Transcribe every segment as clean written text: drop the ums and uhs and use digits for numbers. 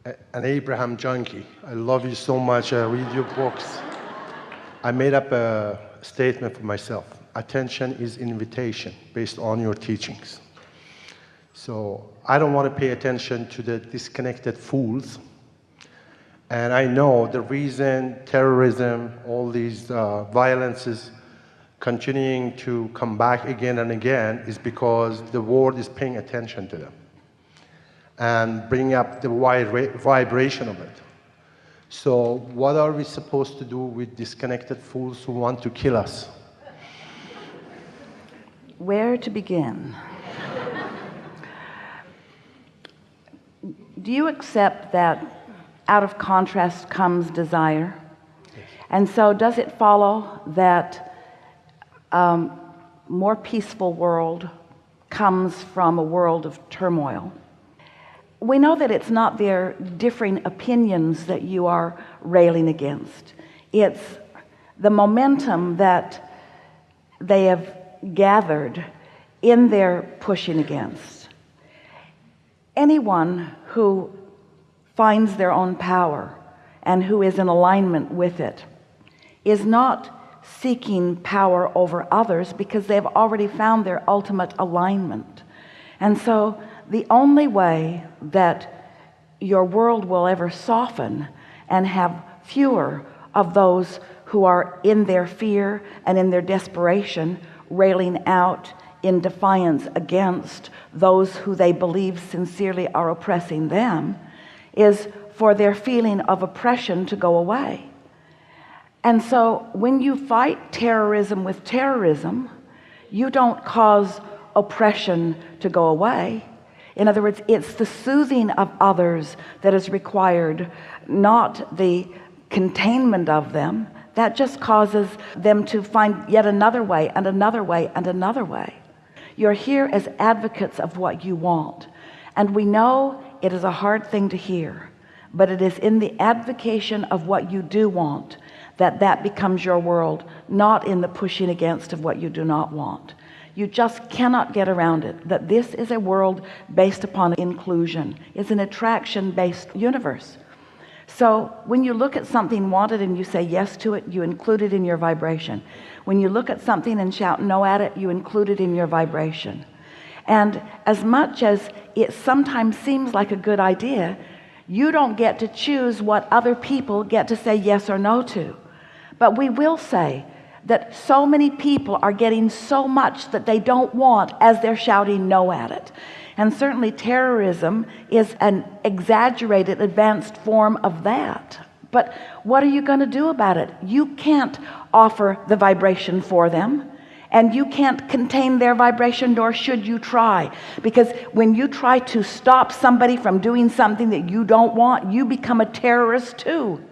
an Abraham junkie. I love you so much. I read your books. I made up a statement for myself. Attention is invitation, based on your teachings. So I don't want to pay attention to the disconnected fools. And I know the reason terrorism, all these violences continuing to come back again and again is because the world is paying attention to them and bringing up the wide vibration of it. So what are we supposed to do with disconnected fools who want to kill us? Where to begin? Do you accept that out of contrast comes desire? Yes. And so does it follow that more peaceful world comes from a world of turmoil? We know that it's not their differing opinions that you are railing against. It's the momentum that they have gathered in their pushing against. Anyone who finds their own power and who is in alignment with it is not seeking power over others, because they've already found their ultimate alignment. And so the only way that your world will ever soften and have fewer of those who are in their fear and in their desperation railing out in defiance against those who they believe sincerely are oppressing them is for their feeling of oppression to go away. And so when you fight terrorism with terrorism, you don't cause oppression to go away. In other words, it's the soothing of others that is required, not the containment of them. That just causes them to find yet another way and another way and another way. You're here as advocates of what you want. And we know it is a hard thing to hear, but it is in the advocation of what you do want that becomes your world, not in the pushing against of what you do not want. You just cannot get around it, that this is a world based upon inclusion. It's an attraction-based universe. So when you look at something wanted and you say yes to it, you include it in your vibration. When you look at something and shout no at it, you include it in your vibration. And as much as it sometimes seems like a good idea, you don't get to choose what other people get to say yes or no to. But we will say that so many people are getting so much that they don't want as they're shouting no at it. And certainly terrorism is an exaggerated, advanced form of that. But what are you going to do about it? You can't offer the vibration for them, and you can't contain their vibration, nor should you try. Because when you try to stop somebody from doing something that you don't want, you become a terrorist too.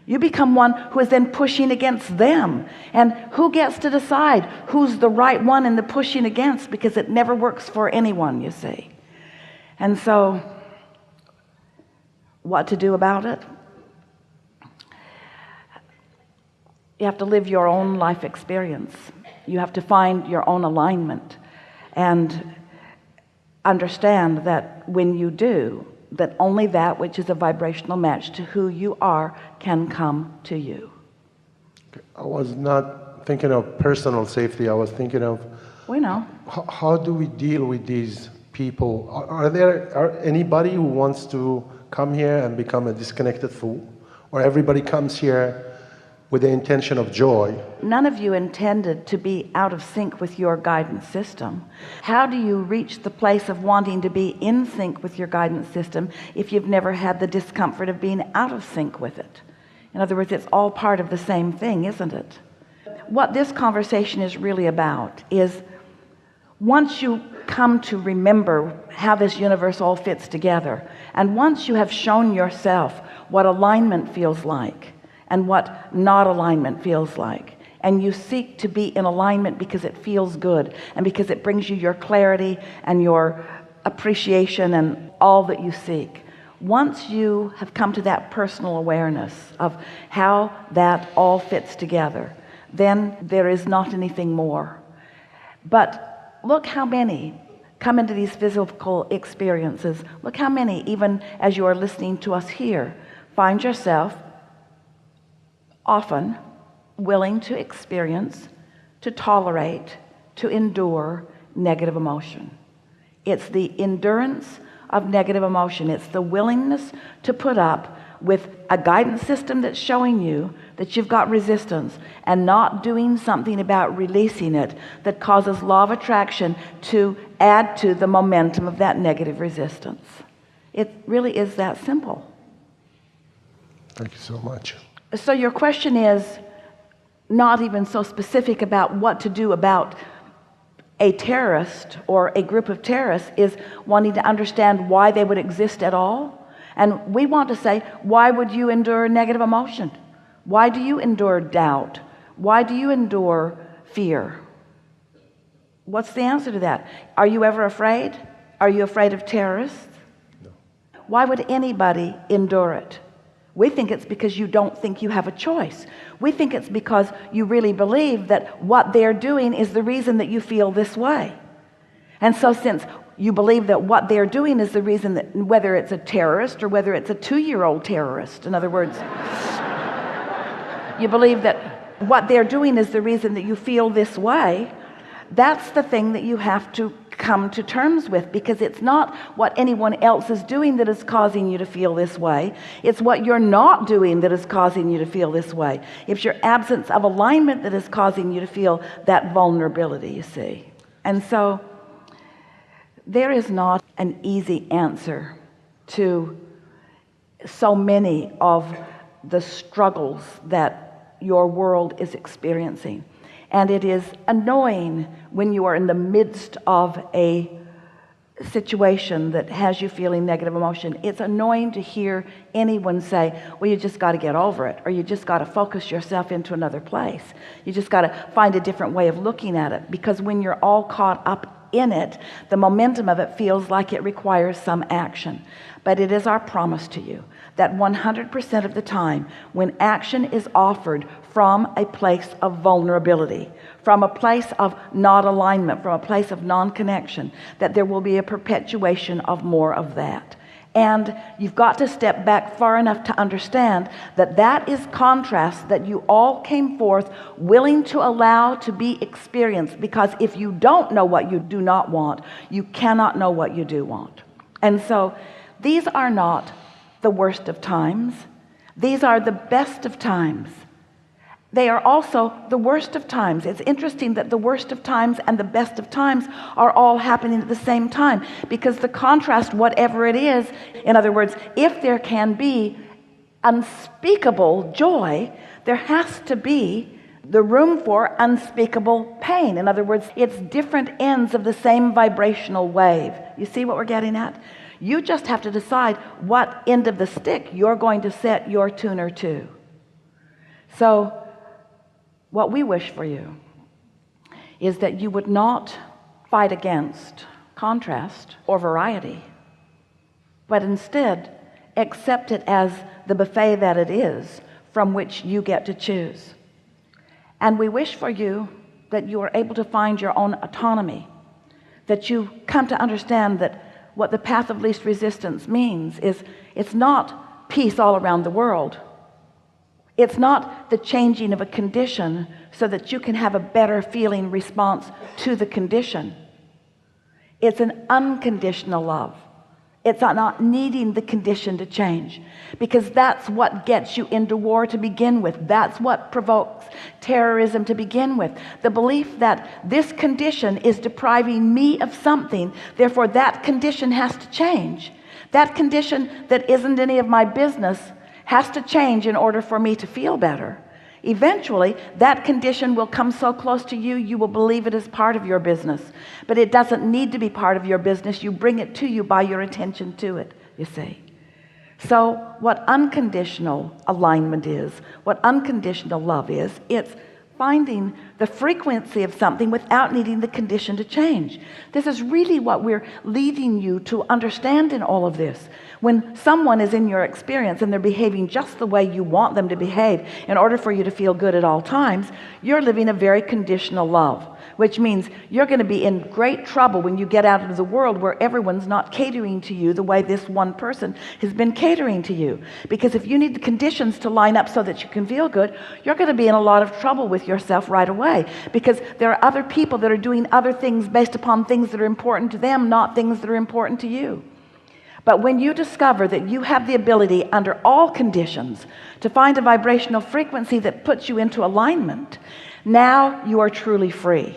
You become one who is then pushing against them. And who gets to decide who's the right one in the pushing against? Because it never works for anyone, you see. And so, what to do about it? You have to live your own life experience. You have to find your own alignment and understand that when you do, that only that which is a vibrational match to who you are can come to you. I was not thinking of personal safety. I was thinking of, we know, how do we deal with these people? Are there anybody who wants to come here and become a disconnected fool? Or everybody comes here with the intention of joy? None of you intended to be out of sync with your guidance system. How do you reach the place of wanting to be in sync with your guidance system if you've never had the discomfort of being out of sync with it? In other words, it's all part of the same thing, isn't it? What this conversation is really about is, once you come to remember how this universe all fits together, and once you have shown yourself what alignment feels like and what not alignment feels like, and you seek to be in alignment because it feels good and because it brings you your clarity and your appreciation and all that you seek, once you have come to that personal awareness of how that all fits together, then there is not anything more. But look how many come into these physical experiences. Look how many, even as you are listening to us here, find yourself often willing to experience, to tolerate, to endure negative emotion. It's the endurance of negative emotion. It's the willingness to put up with a guidance system that's showing you that you've got resistance and not doing something about releasing it that causes law of attraction to add to the momentum of that negative resistance. It really is that simple. Thank you so much. So your question is not even so specific about what to do about a terrorist or a group of terrorists, is wanting to understand why they would exist at all. And we want to say, why would you endure negative emotion? Why do you endure doubt? Why do you endure fear? What's the answer to that? Are you ever afraid? Are you afraid of terrorists? No. Why would anybody endure it? We think it's because you don't think you have a choice. We think it's because you really believe that what they're doing is the reason that you feel this way. And so since you believe that what they're doing is the reason, that whether it's a terrorist or whether it's a 2-year-old terrorist, in other words, you believe that what they're doing is the reason that you feel this way, that's the thing that you have to come to terms with, because it's not what anyone else is doing that is causing you to feel this way. It's what you're not doing that is causing you to feel this way. It's your absence of alignment that is causing you to feel that vulnerability, you see. And so there is not an easy answer to so many of the struggles that your world is experiencing. And it is annoying when you are in the midst of a situation that has you feeling negative emotion. It's annoying to hear anyone say, well, you just got to get over it, or you just got to focus yourself into another place. You just got to find a different way of looking at it, because when you're all caught up in it, the momentum of it feels like it requires some action. But it is our promise to you that 100% of the time, when action is offered from a place of vulnerability, from a place of not alignment, from a place of non-connection, that there will be a perpetuation of more of that. And you've got to step back far enough to understand that that is contrast that you all came forth willing to allow to be experienced, because if you don't know what you do not want, you cannot know what you do want. And so these are not the worst of times. These are the best of times. They are also the worst of times. It's interesting that the worst of times and the best of times are all happening at the same time, because the contrast, whatever it is, in other words, if there can be unspeakable joy, there has to be the room for unspeakable pain. In other words, it's different ends of the same vibrational wave. You see what we're getting at? You just have to decide what end of the stick you're going to set your tuner to. So what we wish for you is that you would not fight against contrast or variety, but instead accept it as the buffet that it is, from which you get to choose. And we wish for you that you are able to find your own autonomy, that you come to understand that what the path of least resistance means is it's not peace all around the world. It's not the changing of a condition so that you can have a better feeling response to the condition. It's an unconditional love. It's not needing the condition to change, because that's what gets you into war to begin with. That's what provokes terrorism to begin with. The belief that this condition is depriving me of something, therefore that condition has to change. That condition that isn't any of my business has to change in order for me to feel better. Eventually, that condition will come so close to you, you will believe it is part of your business. But it doesn't need to be part of your business. You bring it to you by your attention to it, you see. So what unconditional alignment is, what unconditional love is, it's finding the frequency of something without needing the condition to change. This is really what we're leading you to understand in all of this. When someone is in your experience and they're behaving just the way you want them to behave in order for you to feel good at all times, you're living a very conditional love, which means you're going to be in great trouble when you get out into the world where everyone's not catering to you the way this one person has been catering to you. Because if you need the conditions to line up so that you can feel good, you're going to be in a lot of trouble with yourself right away, because there are other people that are doing other things based upon things that are important to them, not things that are important to you. But when you discover that you have the ability under all conditions to find a vibrational frequency that puts you into alignment, now you are truly free.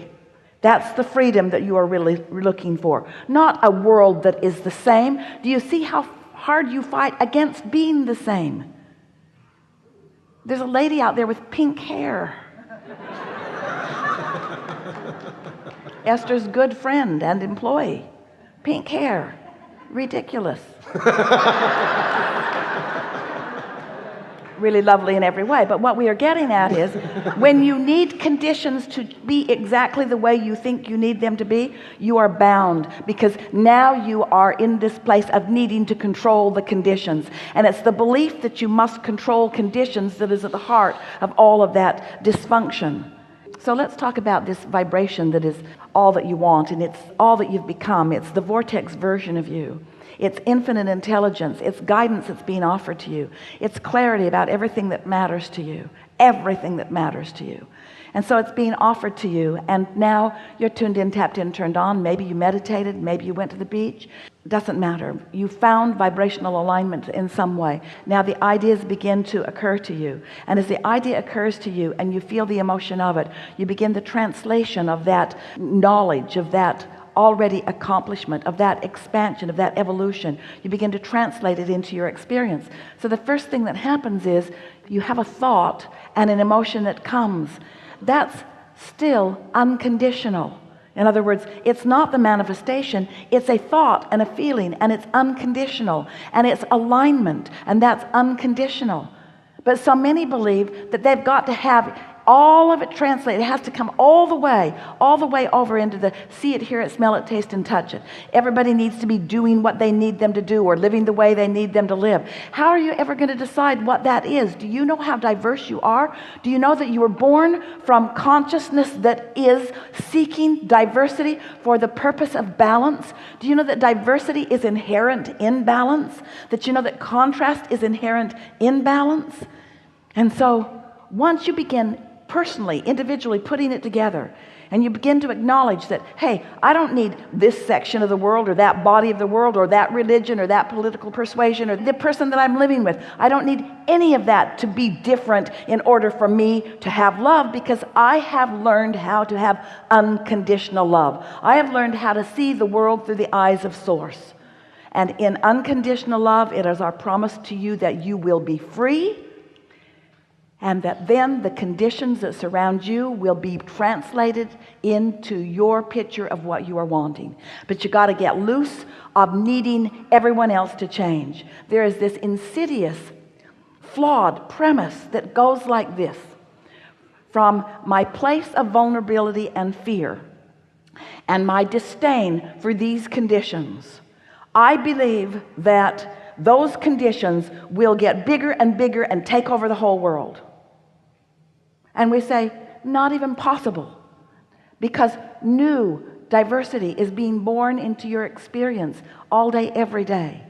That's the freedom that you are really looking for, not a world that is the same. Do you see how hard you fight against being the same? There's a lady out there with pink hair. Esther's good friend and employee. Pink hair. Ridiculous. Really lovely in every way. But what we are getting at is, when you need conditions to be exactly the way you think you need them to be, you are bound, because now you are in this place of needing to control the conditions. And it's the belief that you must control conditions that is at the heart of all of that dysfunction. So let's talk about this vibration that is all that you want, and it's all that you've become. It's the vortex version of you. It's infinite intelligence. It's guidance that's being offered to you. It's clarity about everything that matters to you. Everything that matters to you. And so it's being offered to you, and now you're tuned in, tapped in, turned on. Maybe you meditated, maybe you went to the beach. Doesn't matter. You found vibrational alignment in some way. Now the ideas begin to occur to you, and as the idea occurs to you and you feel the emotion of it, you begin the translation of that knowledge, of that already accomplishment, of that expansion, of that evolution. You begin to translate it into your experience. So the first thing that happens is you have a thought and an emotion that comes. That's still unconditional. In other words, it's not the manifestation, it's a thought and a feeling, and it's unconditional, and it's alignment, and that's unconditional. But so many believe that they've got to have all of it translated. It has to come all the way over into the see it, hear it, smell it, taste and touch it. Everybody needs to be doing what they need them to do, or living the way they need them to live. How are you ever going to decide what that is? Do you know how diverse you are? Do you know that you were born from consciousness that is seeking diversity for the purpose of balance? Do you know that diversity is inherent in balance? That you know that contrast is inherent in balance? And so once you begin personally, individually putting it together, and you begin to acknowledge that, hey, I don't need this section of the world, or that body of the world, or that religion, or that political persuasion, or the person that I'm living with. I don't need any of that to be different in order for me to have love, because I have learned how to have unconditional love. I have learned how to see the world through the eyes of Source. And in unconditional love, it is our promise to you that you will be free, and that then the conditions that surround you will be translated into your picture of what you are wanting. But you got to get loose of needing everyone else to change. There is this insidious, flawed premise that goes like this: from my place of vulnerability and fear and my disdain for these conditions, I believe that those conditions will get bigger and bigger and take over the whole world. And we say, not even possible, because new diversity is being born into your experience all day, every day.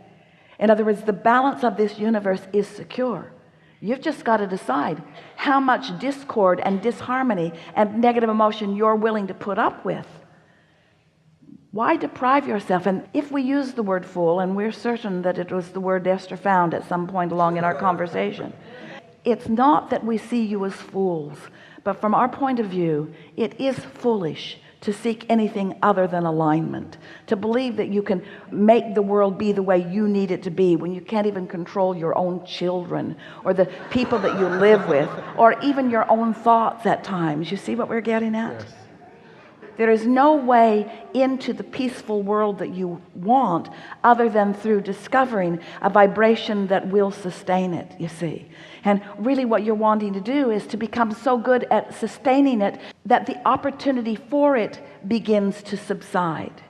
In other words, the balance of this universe is secure. You've just got to decide how much discord and disharmony and negative emotion you're willing to put up with. Why deprive yourself? And if we use the word fool, and we're certain that it was the word Esther found at some point along in our conversation, it's not that we see you as fools, but from our point of view, it is foolish to seek anything other than alignment, to believe that you can make the world be the way you need it to be when you can't even control your own children or the people that you live with, or even your own thoughts at times. You see what we're getting at? Yes. there is no way into the peaceful world that you want other than through discovering a vibration that will sustain it, you see. And really what you're wanting to do is to become so good at sustaining it that the opportunity for it begins to subside.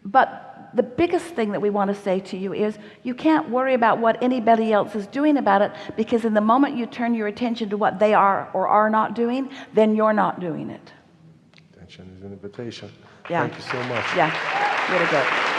But the biggest thing that we want to say to you is you can't worry about what anybody else is doing about it, because in the moment you turn your attention to what they are or are not doing, then you're not doing it. Attention is an invitation. Yeah. Thank you so much. Yeah, really good.